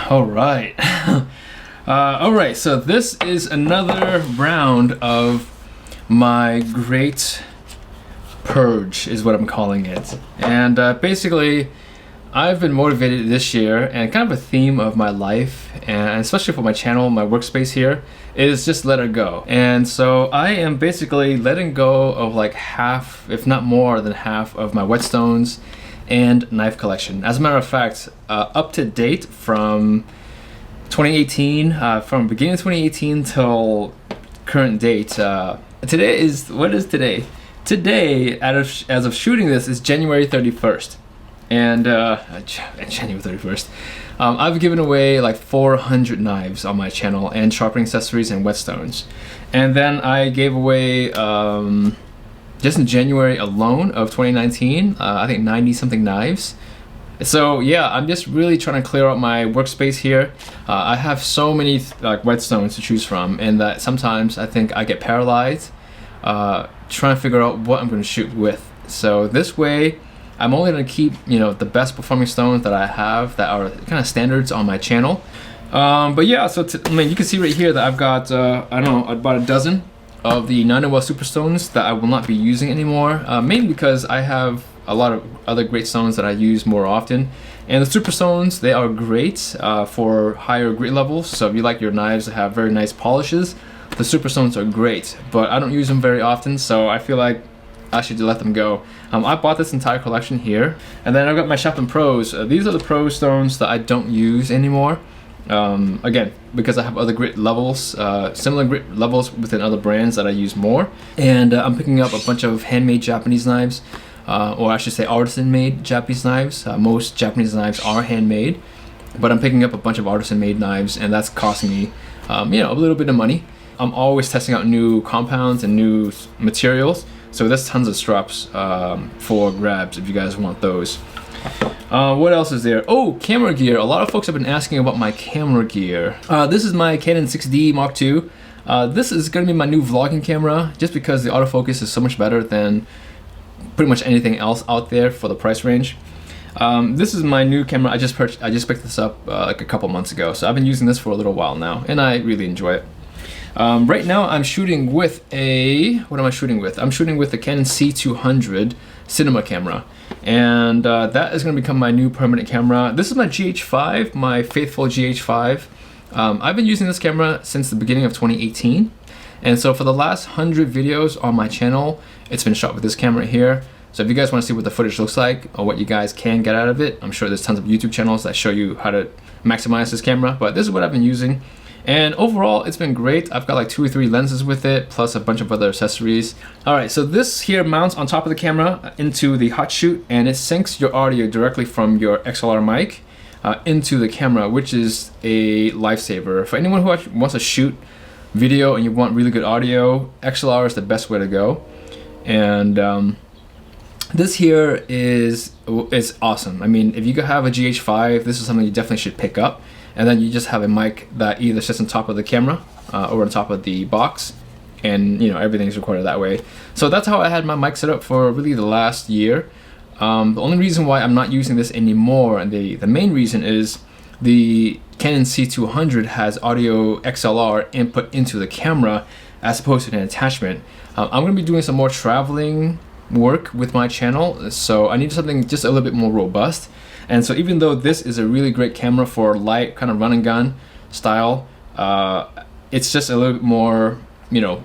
All right. All right, so this is another round of my great purge is what I'm calling it. And basically, I've been motivated this year, and kind of a theme of my life, and especially for my channel, my workspace here, is just let it go. And so I am basically letting go of like half, if not more than half, of my Whetstones and knife collection. As a matter of fact, up to date from 2018, from beginning of 2018 till current date, today is, what is today? Today, as of shooting this, is January 31st. And January 31st, I've given away like 400 knives on my channel, and sharpening accessories and Whetstones. And then I gave away, just in January alone of 2019, I think 90 something knives. So yeah, I'm just really trying to clear out my workspace here. I have so many like Whetstones to choose from, and that sometimes I think I get paralyzed trying to figure out what I'm going to shoot with. So this way, I'm only going to keep, you know, the best performing stones that I have that are kind of standards on my channel. But yeah, so I mean, you can see right here that I've got, I don't know, about a dozen of the 901 Superstones that I will not be using anymore, mainly because I have a lot of other great stones that I use more often. And the Superstones, they are great for higher grit levels. So if you like your knives to have very nice polishes, the Superstones are great, but I don't use them very often, so I feel like I should let them go. I bought this entire collection here, and then I've got my Chaplin Pros. These are the Pro stones that I don't use anymore. Again, because I have other grit levels, similar grit levels within other brands that I use more. And I'm picking up a bunch of handmade Japanese knives, or I should say artisan-made Japanese knives. Most Japanese knives are handmade, but I'm picking up a bunch of artisan-made knives, and that's costing me, you know, a little bit of money. I'm always testing out new compounds and new materials. So there's tons of straps for grabs if you guys want those. What else is there? Oh, camera gear. A lot of folks have been asking about my camera gear. This is my Canon 6D Mark II. This is going to be my new vlogging camera, just because the autofocus is so much better than pretty much anything else out there for the price range. This is my new camera. I just picked this up like a couple months ago, so I've been using this for a little while now, and I really enjoy it. Right now I'm shooting with a, what am I shooting with? I'm shooting with the Canon C200 cinema camera, and that is going to become my new permanent camera. This is my GH5, my faithful GH5. I've been using this camera since the beginning of 2018, and so for the last 100 videos on my channel, it's been shot with this camera here. So if you guys want to see what the footage looks like, or what you guys can get out of it, I'm sure there's tons of YouTube channels that show you how to maximize this camera, but this is what I've been using. And overall, it's been great. I've got like 2 or 3 lenses with it, plus a bunch of other accessories. All right, so this here mounts on top of the camera into the hot shoot, and it syncs your audio directly from your XLR mic into the camera, which is a lifesaver. For anyone who wants to shoot video and you want really good audio, XLR is the best way to go. And this here is awesome. I mean, if you have a GH5, this is something you definitely should pick up. And then you just have a mic that either sits on top of the camera or on top of the box, and you know, everything's recorded that way. So that's how I had my mic set up for really the last year. The only reason why I'm not using this anymore, and the main reason, is the Canon C200 has audio XLR input into the camera as opposed to an attachment. I'm going to be doing some more traveling work with my channel, so I need something just a little bit more robust. And so even though this is a really great camera for light kind of run and gun style, it's just a little bit more, you know,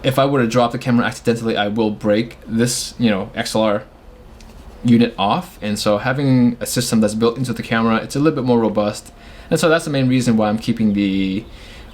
if I were to drop the camera accidentally, I will break this, you know, XLR unit off. And so having a system that's built into the camera, it's a little bit more robust. And so that's the main reason why I'm keeping the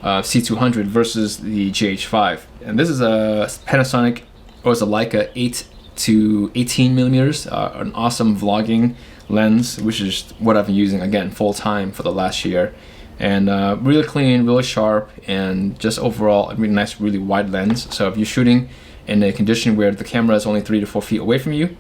C200 versus the GH5. And this is a Panasonic, or it's a Leica 8 to 18 millimeters, an awesome vlogging lens, which is what I've been using again full time for the last year. And really clean, really sharp, and just overall a really nice, really wide lens. So if you're shooting in a condition where the camera is only 3 to 4 feet away from you,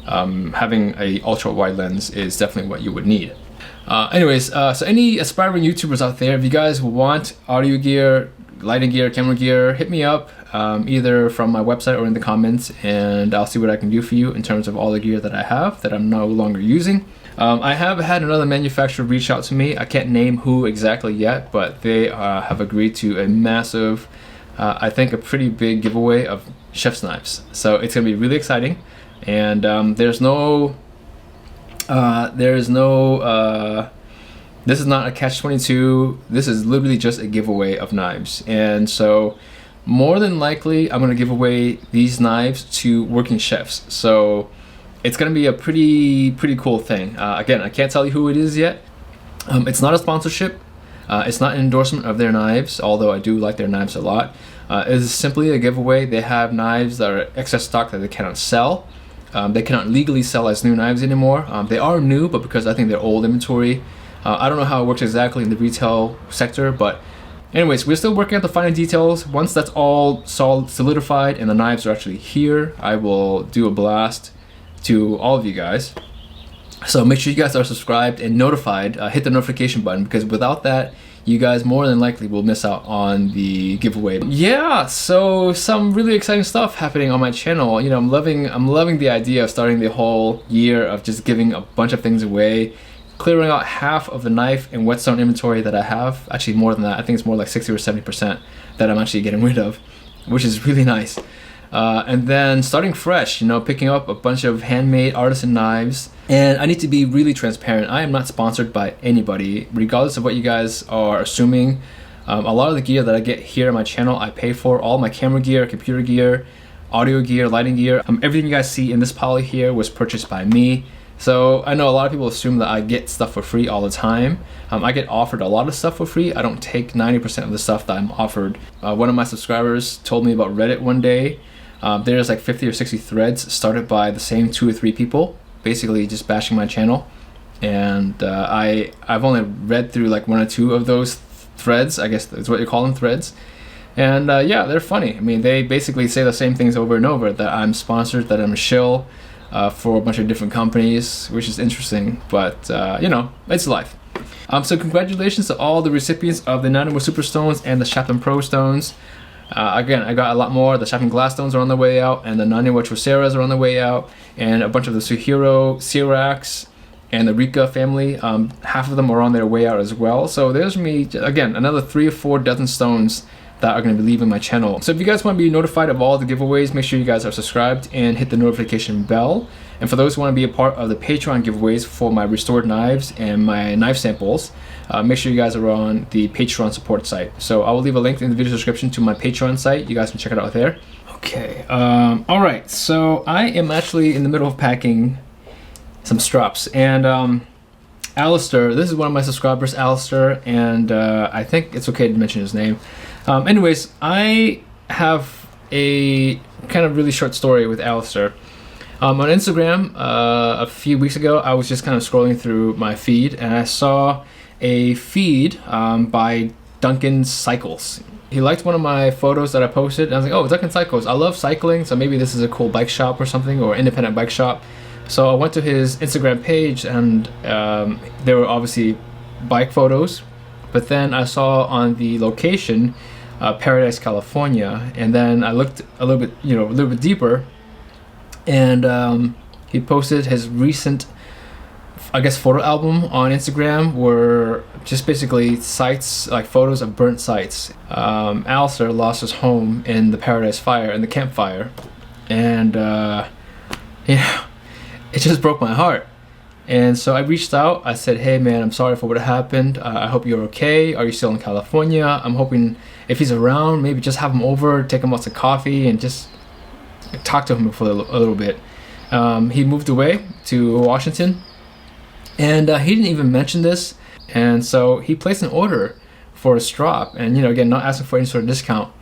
having a ultra wide lens is definitely what you would need. So any aspiring YouTubers out there, if you guys want audio gear, lighting gear, camera gear, hit me up either from my website or in the comments, and I'll see what I can do for you in terms of all the gear that I have that I'm no longer using. I have had another manufacturer reach out to me. I can't name who exactly yet, but they have agreed to a massive, I think a pretty big giveaway of chef's knives. So it's gonna be really exciting, and this is not a catch-22. This is literally just a giveaway of knives, and so more than likely I'm gonna give away these knives to working chefs. So it's gonna be a pretty cool thing. Again, I can't tell you who it is yet. It's not a sponsorship. It's not an endorsement of their knives, although I do like their knives a lot. It is simply a giveaway. They have knives that are excess stock that they cannot sell. They cannot legally sell as new knives anymore. They are new, but because I think they're old inventory. I don't know how it works exactly in the retail sector, but anyways, we're still working out the finer details. Once that's all solidified and the knives are actually here, I will do a blast to all of you guys. So make sure you guys are subscribed and notified. Hit the notification button, because without that, you guys more than likely will miss out on the giveaway. Yeah, so some really exciting stuff happening on my channel. You know, I'm loving the idea of starting the whole year of just giving a bunch of things away, clearing out half of the knife and whetstone inventory that I have. Actually more than that. I think it's more like 60 or 70% that I'm actually getting rid of, which is really nice. And then starting fresh, you know, picking up a bunch of handmade artisan knives. And I need to be really transparent. I am not sponsored by anybody, regardless of what you guys are assuming. A lot of the gear that I get here on my channel, I pay for. All my camera gear, computer gear, audio gear, lighting gear. Everything you guys see in this pile here was purchased by me. So I know a lot of people assume that I get stuff for free all the time. I get offered a lot of stuff for free. I don't take 90% of the stuff that I'm offered. One of my subscribers told me about Reddit one day. There's like 50 or 60 threads started by the same 2 or 3 people, basically just bashing my channel. And I've only read through like 1 or 2 of those threads. I guess that's what you call them, threads. And yeah, they're funny. I mean, they basically say the same things over and over, that I'm sponsored, that I'm a shill for a bunch of different companies, which is interesting, but you know, it's life. So congratulations to all the recipients of the Nanaimo Super Stones and the Chapman Pro Stones. Again, I got a lot more. The Chapman Glass Stones are on the way out, and the Nanaimo Troceras are on the way out, and a bunch of the Suhiro, Sirax, and the Rika family. Half of them are on their way out as well. So there's me, again, another 3 or 4 dozen stones that are going to be leaving my channel. So if you guys want to be notified of all the giveaways, make sure you guys are subscribed and hit the notification bell. And for those who want to be a part of the Patreon giveaways for my restored knives and my knife samples, make sure you guys are on the Patreon support site. So I will leave a link in the video description to my Patreon site. You guys can check it out there. Okay, all right, so I am actually in the middle of packing some straps, and Alistair, this is one of my subscribers, Alistair, and I think it's okay to mention his name. Anyways, I have a kind of really short story with Alistair. On Instagram, a few weeks ago, I was just kind of scrolling through my feed, and I saw a feed by Duncan Cycles. He liked one of my photos that I posted, and I was like, oh, Duncan Cycles, I love cycling, so maybe this is a cool bike shop or something, or independent bike shop. So I went to his Instagram page, and there were obviously bike photos, but then I saw on the location Paradise, California, and then I looked a little bit deeper, and he posted his recent, I guess, photo album on Instagram, were just basically sites, like photos of burnt sites. Alistair lost his home in the Paradise Fire, in the campfire, and yeah, it just broke my heart. And so I reached out. I said, hey man, I'm sorry for what happened. I hope you're okay. Are you still in California? I'm hoping if he's around, maybe just have him over, take him out to coffee, and just talk to him for a little bit. He moved away to Washington, and he didn't even mention this. And so he placed an order for a strop, and you know, again, not asking for any sort of discount.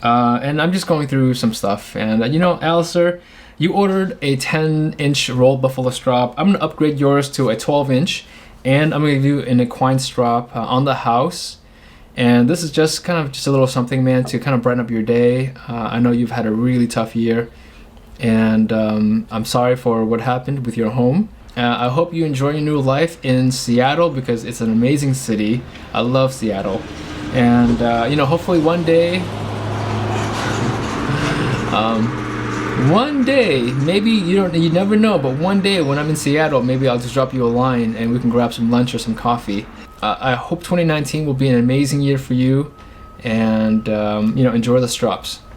And I'm just going through some stuff, and you know, Alistair, you ordered a 10-inch rolled buffalo strap. I'm gonna upgrade yours to a 12-inch, and I'm gonna do an equine strap on the house. And this is just kind of just a little something, man, to kind of brighten up your day. I know you've had a really tough year, and I'm sorry for what happened with your home. I hope you enjoy your new life in Seattle, because it's an amazing city. I love Seattle, and you know, hopefully one day one day, maybe you never know, but one day when I'm in Seattle, maybe I'll just drop you a line and we can grab some lunch or some coffee. I hope 2019 will be an amazing year for you, and enjoy the strops.